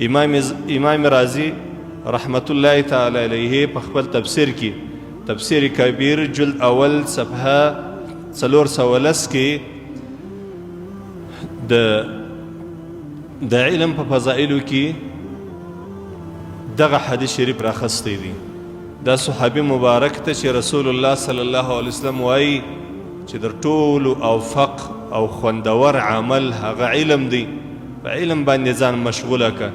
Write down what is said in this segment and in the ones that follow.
امام رازی رحمت الله تعالی علیه په خپل تفسیر کې تفسیر کبیر جلد اول صفحه 410 کې د علم په فضائلو کې دغه حدیث شریف راخستی دی. دا صحابي مبارک ته چې رسول الله صلی الله علیه وسلم وایي چې در ټولو اوفق او خوندور عمل هغه علم دی، په علم باندې ځان مشغوله که.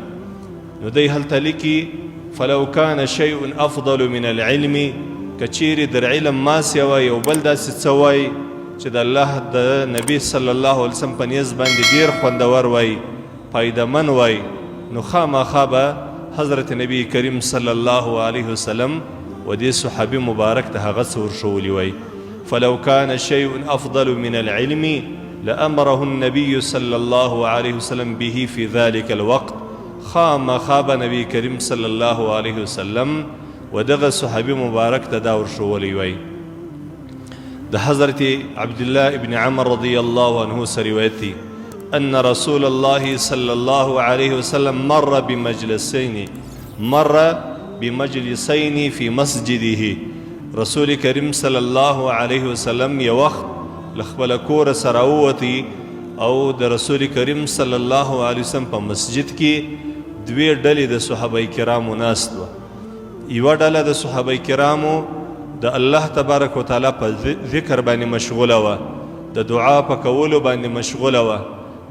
نو دی هلته لیکي فلو کان شیء افضل من العلم، که چیرې در علم ماسیه وای یو بل داسې څه وای چې د الله د نبی صلی الله علیه وسلم په نیز باندې ډېر خوندور وای، فایدهمن وای، نو خامخا به حضرت نبی کریم صلی الله علیه وسلم و دې صحابي مبارک ته هغه څه ورښولی وای. فلو كان شيء أفضل من العلم لأمره النبي صلى الله عليه وسلم به في ذلك الوقت. خامخا نبی کریم صلی الله علیه وسلم و دغه صحابي مبارک ته دا ورښولی وای. د حضرت عبدالله ابن عمر رضی الله عنه سره روایت دی أن رسول الله صلى الله عليه وسلم مر بمجلسين في مسجده. رسول کریم صلی الله علیه وسلم یو وخت له خپله کوره سره ووتی او د رسول کریم صلی الله علیه وسلم په مسجد کې دوې ډلې د صحابه کرامو ناست وه. یوه ډله د صحابه کرامو د الله تبارک وتعالی په ذکر باندې مشغوله وه، د دعا په کولو باندې مشغوله وه،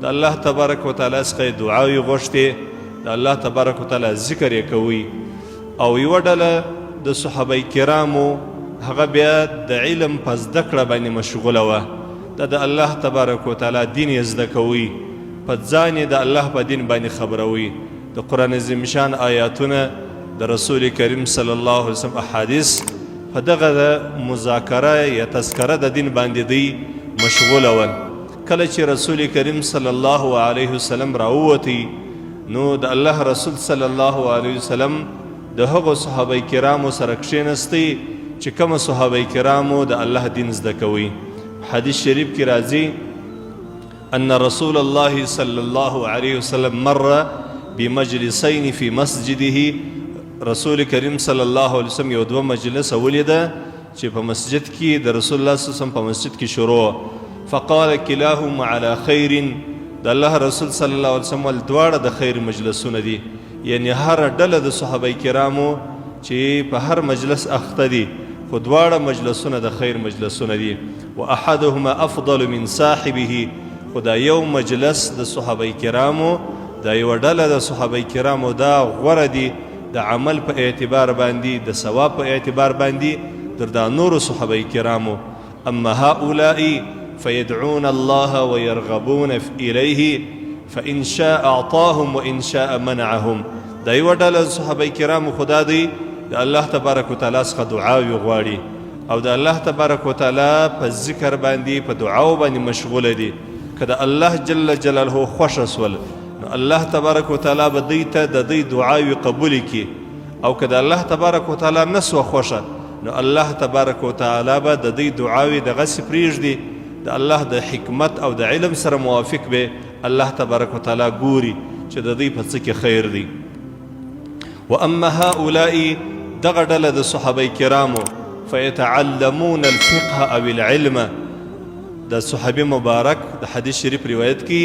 د الله تبارک وتعالی څخه یې دعاوې غوښتې، د الله تبارک وتعالی ذکر یې کوي. او یوه ډله د صحابه کرامو هغه بیا د علم په زده کړه باندې مشغوله وه، د الله تبارک وتعالی دین یې زده کوي، په ځان یې د الله په دین باندې خبروي، د قرآن عظیم شان آیاتونه، د رسول کریم صلی الله علیه وسلم احادیث، په دغه مذاکره یا تذکره د دین باندې دی مشغوله ول. کله چې رسول کریم صلی الله علیه وسلم راووتی نو د الله رسول صلی الله علیه وسلم د هغو صحابه کرامو سره کښېنستی چې کومه صحابه کرامو د الله دین زده کوي. حدیث شریف کې راځي ان رسول الله صلی الله علیه وسلم مر بمجلسین فی مسجده. رسول کریم صلی الله علیه وسلم یو دوه مجلس ولیده چې په مسجد کې د رسول الله صلی الله علیه وسلم په مسجد کې شروع. فقال کلاهما علی خیر. د الله رسول صلی الله علیه وسلم دواړه د خیر مجلسونه دي، یعنی هر ډله د صحابه کرامو چې په هر مجلس اخته دي، خو دواړه مجلسونه د خیر مجلسونه دي. و احدهما افضل من صاحبه. خو دا یو مجلس د صحابه کرامو، دا یو ډله د صحابه کرامو دا غوره دي د عمل په اعتبار باندې، د ثواب په اعتبار باندې در دا نورو صحابه کرامو. اما هؤلاء فيدعون الله ويرغبون إليه فإن شاء أعطاهم وإن شاء منعهم. دا یو ډله صحابه کرامو خدا دی د الله تبارک وتعالی څخه دعاوې غواړي او د الله تبارک وتعالی په ذکر باندې په دعاو باندې مشغوله دي. که د الله جل جلاله خوښه سول نو الله تبارک وتعالی به دوی ته د دوی دعاوې قبولې کړي، او که د الله تبارک وتعالی نه سوه خوښه نو الله تبارک وتعالی به د دوی دعاوې دغسې پرېږدي، د الله د حکمت او د علم سره موافق به الله تبارک وتعالی ګوري چې د دوی په څه کې خیر دی. و اما هؤلاء دغه ډله د صحابه کرامو فیتعلمون الفقه او العلم. د صحابي مبارک د حدیث شریف روایت کې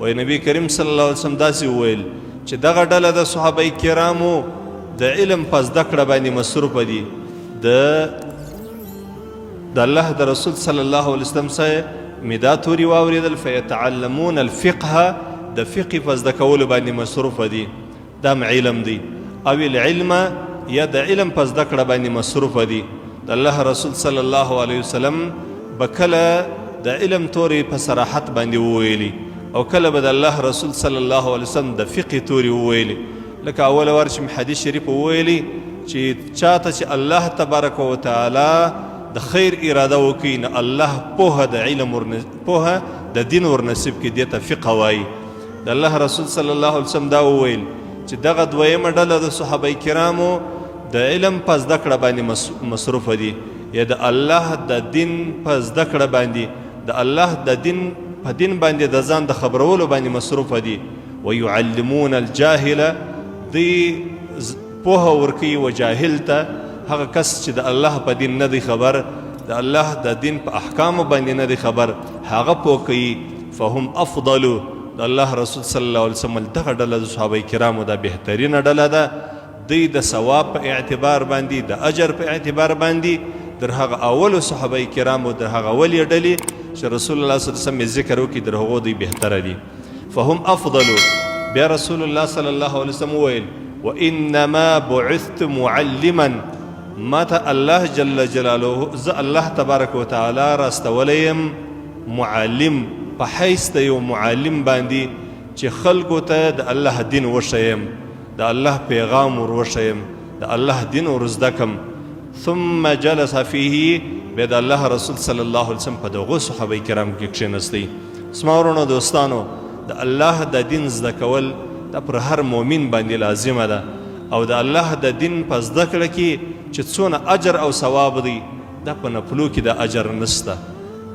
وایي نبی کریم صلی الله علیه وسلم داسې وویل چې دغه ډله د صحابه کرامو د علم په زده کړه باندې مصروفه دي، د الله د رسول صلی الله علیه وسلم سره مې دا توري واورېدل فیتعلمون الفقه، د فقه په زده کولو باندې مصروفه دي، دا علم دی. او العلم یا د علم په زده کړه باندې مصروفه دي. د الله رسول صلی الله علیه وسلم به کله د علم توري په صراحت باندې وویلي او کله به د الله رسول صلی الله علیه وسلم د فقه توري وویلي. لکه اوله ور چې حدیث شریف وویلي چې چاته چې الله تبارک وتعالی د خیر اراده وکړي نو الله پوهه د علم پوهه د دین ورنصیب کړي، دې ته فقه وایي. د الله رسول صلی الله علیه وسلم دا وویل چې دغه دویمه ډله د صحابه کرامو د علم په زده کړه باندې مصروفه دي، یا د الله د دین په زده کړه باندې، د الله د دین په دین باندې د ځان د خبرولو باندې مصروفه دي. ويعلمون الجاهل دی پوهه ورکوي و جاهل ته هغه کس چې د الله په دین نه دی خبر، د الله د دین په احکامو باندې نه دی خبر، هغه پوه کوي. فهم افضلو د الله رسول صلی الله علیه وسلم دغه ډله د صحابه کرامو دا بهترینه ډله ده. دوی د ثواب په اعتبار باندې، د اجر په اعتبار باندې در هغه اولو صحابه کرامو، در هغه اولې ډلې چې رسول الله صلی الله علیه وسلم ذکر وکړي، در هغو دوی بهتره دي. فهم افضلو. بیا رسول الله صلی الله علیه وسلم وویل وانما بعثت معلما، ما ته الله جل جلاله زه الله تبارک وتعالی راستولی یم معلم، په حیث د یو معلم باندې چې خلکو ته د الله دین وښیم، د الله پیغام ور وښیم، د الله دین ور زده کم. ثم جلس فيه، بیا د الله رسول صلی الله علیه وسلم په دغو صحابه کرامو کې کښېنستی. زما ورونو دوستانو، د الله د دین زده کول دا پر هر مؤمن باندې لازمه ده، او د الله د دین په زده کړه کې چې څونه اجر او ثواب دی، دا په نفلو کې د اجر نسته،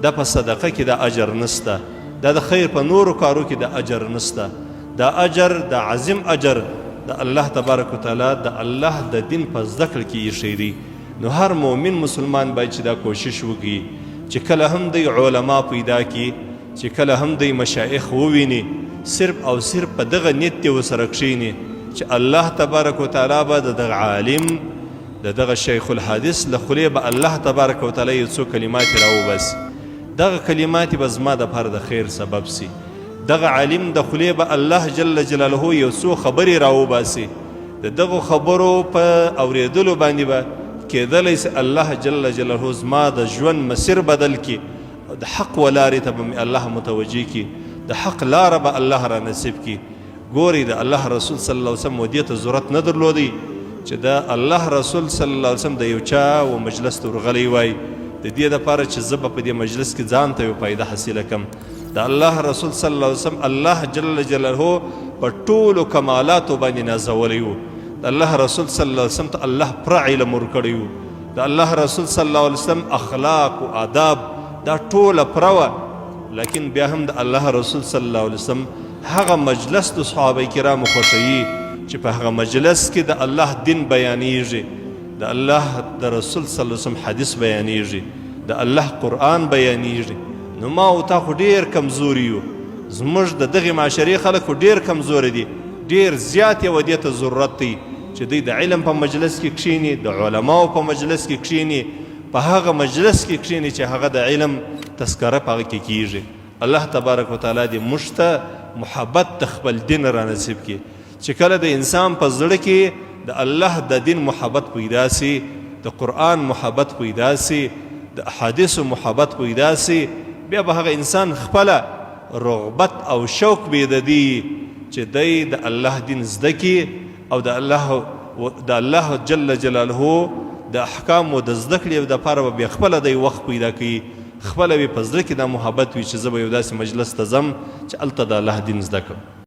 دا په صدقه کې د اجر نسته، دا د خیر په نورو کارو کې د اجر نسته. دا اجر، د عظیم اجر د الله تبارک وتعالی د الله د دین په زده کړه کې ایښی دی. نو هر مؤمن مسلمان باید چې دا کوشش وکړي چې کله هم دی علما پیدا کړي، چې کله هم دی مشایخ وویني، صرف او صرف په دغه نیت دی ورسره کښېني چې الله تبارک وتعالی به د دغه عالم، د دغه شیخ الحدیث له خولې به الله تبارک وتعالی یو څو کلمات راوباسي، دغه کلمات به زما دپاره د خیر سبب سي. دغه عالم د خولې به الله جل جلاله یو څو خبرې راوباسي، د دغو خبرو په اورېدلو باندې به کېدلی سي الله جل جلاله زما د ژوند مسیر بدل کړي، د حق ولارې ته به الله متوجه کړي، د حق لاره به الله را نصیب کړي. ګوري د الله رسول صلی الله علیه وسلم دې ته ضرورت نه درلودی چې د الله رسول صلی الله علیه وسلم د یو چا و مجلس ته ورغلی وای، د دې دپاره چې زه به په دې مجلس کې ځان ته یو فایده حاصله کړم. د الله رسول صلی الله علیه وسلم الله جل جلاله په ټولو کمالاتو باندې نازولی و. د الله رسول صلی الله علیه وسلم ته الله پوره علم ورکړی و. د الله رسول صلی الله علیه وسلم اخلاق و آداب دا ټوله پوره وه، لیکن بیا هم د الله رسول صلی الله علیه وسلم هغه مجلس د صحابه کرامو خوښوي چې په هغه مجلس کې د الله دین بیانیږي، د الله د رسول صلی الله علیه وسلم حدیث بیانیږي، د الله قرآن بیانیږي. نو ما او تا خو ډېر کمزوري یو، زموږ د دغې معاشرې خلک خو ډېر کمزوري دي، ډېر زیات یې و دې ته ضرورت دی چې دوی د علم په مجلس کې کښېني، د علماو په مجلس کې کښېني، په هغه مجلس کې کښېني چې هغه د علم تذکره په هغه کې کېږي. الله تبارک وتعالی دې موږ ته محبت د خپل دین را نصیب کړي چې کله د انسان په زړه کې د الله د دین محبت پیدا سي، د قرآن محبت پیدا سي، د احادیثو محبت پیدا سي، بیا به هغه انسان خپله رغبت او شوق بیددي چې دی د الله دین زده کړي او د الله جل جلاله د احکامو د زده کړې دپاره به بیا خپله دی وخت پیدا کوي، خپله به په زړه کې دا محبت وي چې زه به یو داسې مجلس ته ځم چې هلته د الله دین زده کړم.